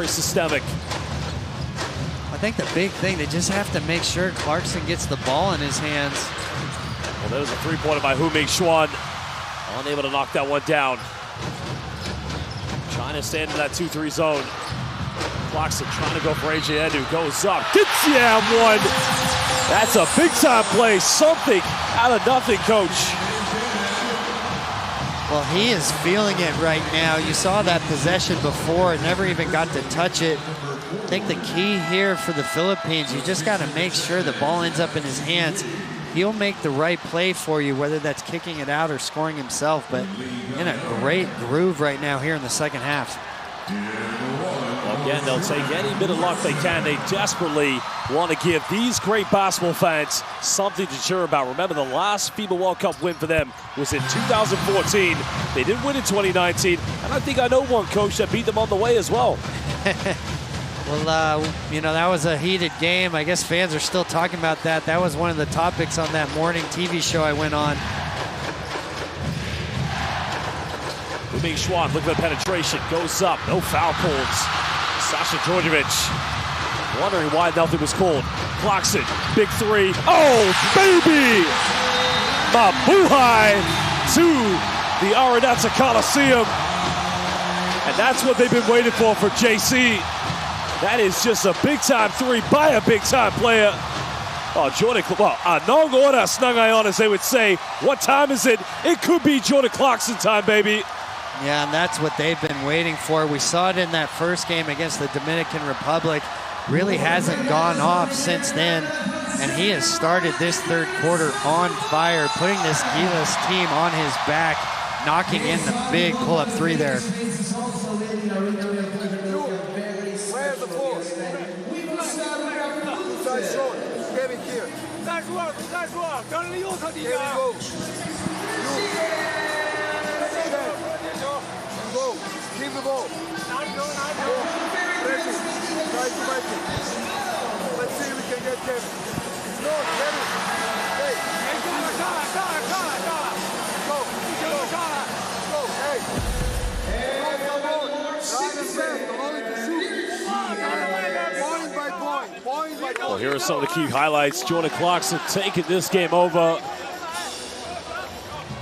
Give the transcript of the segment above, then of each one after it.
very systemic. I think the big thing, they just have to make sure Clarkson gets the ball in his hands. Well, there's a three-pointer by Hu-Ming Xuan. Unable to knock that one down. China staying in that 2-3 zone. Clarkson trying to go for AJ Edu. Goes up. Gets one. That's a big-time play. Something out of nothing, Coach. Well, he is feeling it right now. You saw that possession before, never even got to touch it. I think the key here for the Philippines, you just got to make sure the ball ends up in his hands. He'll make the right play for you, whether that's kicking it out or scoring himself, but in a great groove right now here in the second half. Well, again, they'll take any bit of luck they can. They desperately want to give these great basketball fans something to cheer about. Remember, the last FIBA World Cup win for them was in 2014. They didn't win in 2019, and I think I know one coach that beat them on the way as well. Well, you know, that was a heated game. I guess fans are still talking about that. That was one of the topics on that morning TV show I went on. Hu-Ming Xuan, look at the penetration. Goes up, no foul calls. Sasha Djordjevic wondering why nothing was called. Clarkson, big three. Oh, baby! Mabuhay to the Araneta Coliseum. And that's what they've been waiting for JC. That is just a big-time three by a big-time player. Oh, Jordan, well, nong oras na ngayon, as they would say. What time is it? It could be Jordan Clarkson time, baby. Yeah, and that's what they've been waiting for. We saw it in that first game against the Dominican Republic. Really hasn't gone off since then. And he has started this third quarter on fire, putting this Gilas team on his back, knocking in the big pull-up three there. Keep the ball. Let's see if we can get Kevin. No, Kevin. Hey. Go. Hey. Point by point. Well, here are some of the key highlights. Jordan Clarkson taking this game over.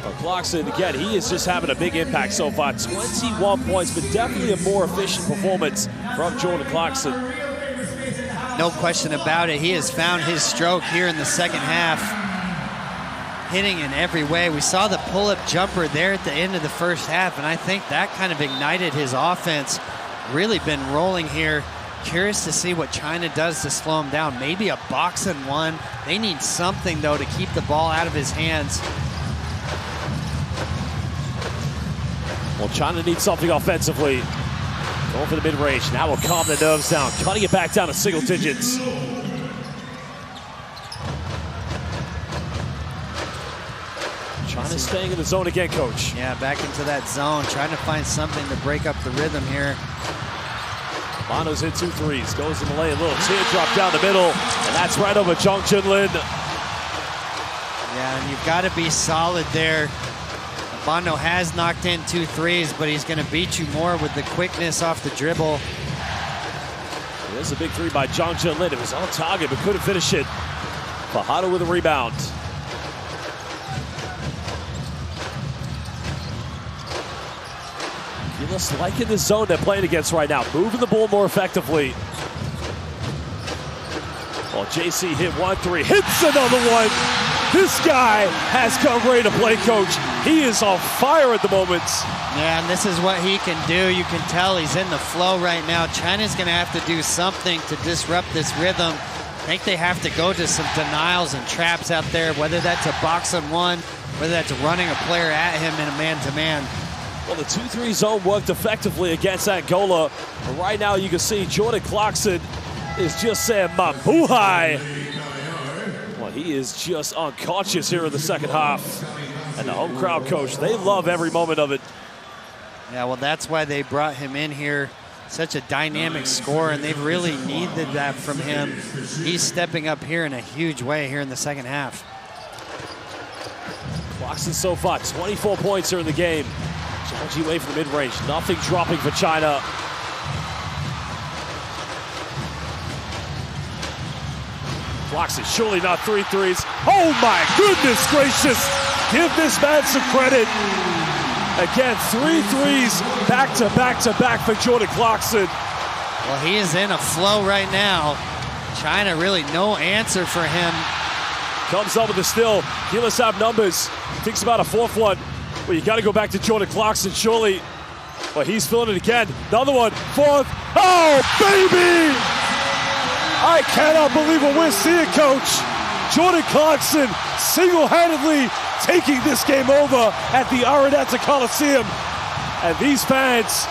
But Clarkson, again, he is just having a big impact so far. 21 points, but definitely a more efficient performance from Jordan Clarkson. No question about it. He has found his stroke here in the second half, hitting in every way. We saw the pull-up jumper there at the end of the first half, and I think that kind of ignited his offense. Really been rolling here. Curious to see what China does to slow him down. Maybe a box and one. They need something, though, to keep the ball out of his hands. Well, China needs something offensively. Going for the mid-range. Now will calm the nerves down. Cutting it back down to single digits. China staying in the zone again, Coach. Yeah, back into that zone. Trying to find something to break up the rhythm here. Bono's hit 2 threes. Goes in the lane. A little teardrop down the middle. And that's right over Jung Chin-Lin. Yeah, and you've got to be solid there. Bono has knocked in 2 threes, but he's going to beat you more with the quickness off the dribble. There's a big three by Jung Chin-Lin. It was on target, but couldn't finish it. Fajardo with a rebound. Gilas liking the zone they're playing against right now. Moving the ball more effectively. Well, JC hit 1-3, hits another one. This guy has come ready to play, Coach. He is on fire at the moment. Yeah, and this is what he can do. You can tell he's in the flow right now. China's going to have to do something to disrupt this rhythm. I think they have to go to some denials and traps out there, whether that's a box and one, whether that's running a player at him in a man-to-man. Well, the 2-3 zone worked effectively against Angola. But right now you can see Jordan Clarkson is just saying Mabuhay. Well, he is just unconscious here in the second half. And the home crowd, Coach, they love every moment of it. Yeah, well, that's why they brought him in here. Such a dynamic scorer, and they've really needed that from him. He's stepping up here in a huge way here in the second half. Clarkson so far, 24 points here in the game. Zhang Ji Wei from the mid-range. Nothing dropping for China. Clarkson, surely not 3 threes. Oh my goodness gracious! Give this man some credit. Again, 3 threes back to back to back for Jordan Clarkson. Well, he is in a flow right now. China really no answer for him. Comes up with the steal. Gilas have numbers. Thinks about a 4th one. Well, you got to go back to Jordan Clarkson, surely. But he's filling it again. Another one. 4th. Oh, baby! I cannot believe what we're seeing, Coach. Jordan Clarkson single-handedly taking this game over at the Araneta Coliseum. And these fans,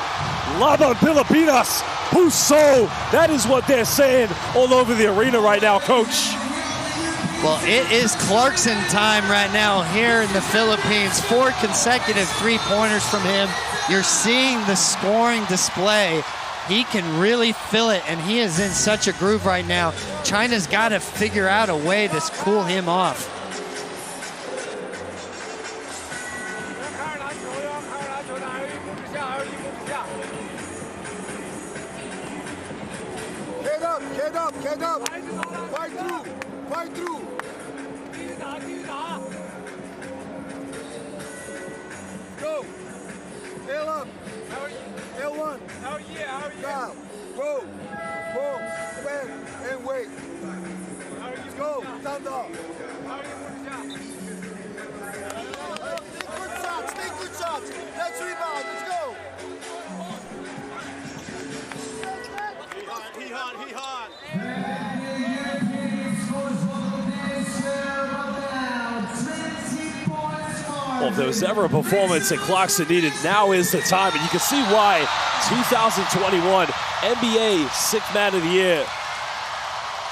Laban Pilipinas, Puso, that is what they're saying all over the arena right now, Coach. Well, it is Clarkson time right now here in the Philippines. 4 consecutive 3-pointers from him. You're seeing the scoring display. He can really feel it, and he is in such a groove right now. China's got to figure out a way to cool him off. Get up, fight through. Go, tail up, L1, how are you? Now, go, stand, and wait. Let's go, stand up. Take good shots, let's rebound, let's go. He hot. Well, if there was ever a performance that Clarkson needed, now is the time. And you can see why. 2021 NBA 6th Man of the Year.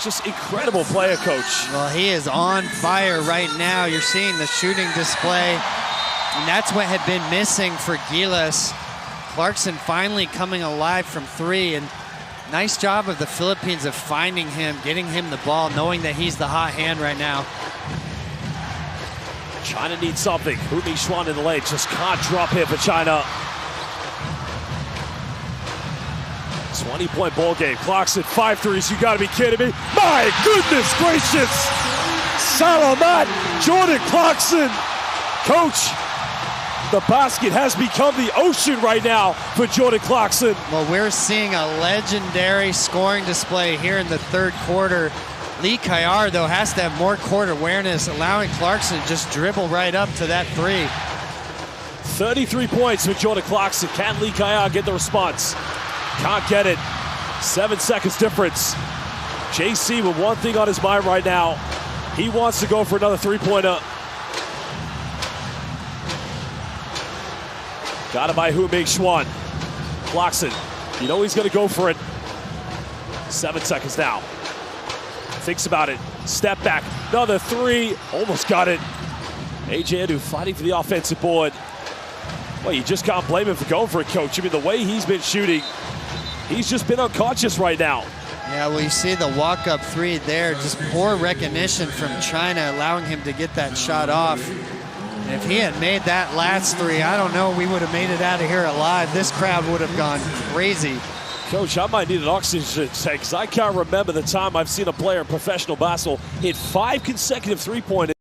Just incredible player, Coach. Well, he is on fire right now. You're seeing the shooting display. And that's what had been missing for Gilas. Clarkson finally coming alive from 3. And nice job of the Philippines of finding him, getting him the ball, knowing that he's the hot hand right now. China needs something. Hu Mingxuan in the lane. Just can't drop here for China. 20-point ball game. Clarkson, 5 threes. You got to be kidding me. My goodness gracious. Salamat Jordan Clarkson. Coach, the basket has become the ocean right now for Jordan Clarkson. Well, we're seeing a legendary scoring display here in the 3rd quarter. Lee Kayar, though, has to have more court awareness, allowing Clarkson to just dribble right up to that 3. 33 points for Jordan Clarkson. Can Lee Kayar get the response? Can't get it. 7 seconds difference. JC with one thing on his mind right now. He wants to go for another 3-pointer. Got it by Hu Mingxuan. Clarkson, you know he's going to go for it. 7 seconds now. Thinks about it. Step back. Another 3. Almost got it. AJ Adu fighting for the offensive board. Well, you just can't blame him for going for it, Coach. I mean, the way he's been shooting, he's just been unconscious right now. Yeah, well, you see the walk-up 3 there. Just poor recognition from China, allowing him to get that shot off. And if he had made that last 3, I don't know, we would have made it out of here alive. This crowd would have gone crazy. Coach, I might need an oxygen tank because I can't remember the time I've seen a player in professional basketball hit 5 consecutive 3-pointers.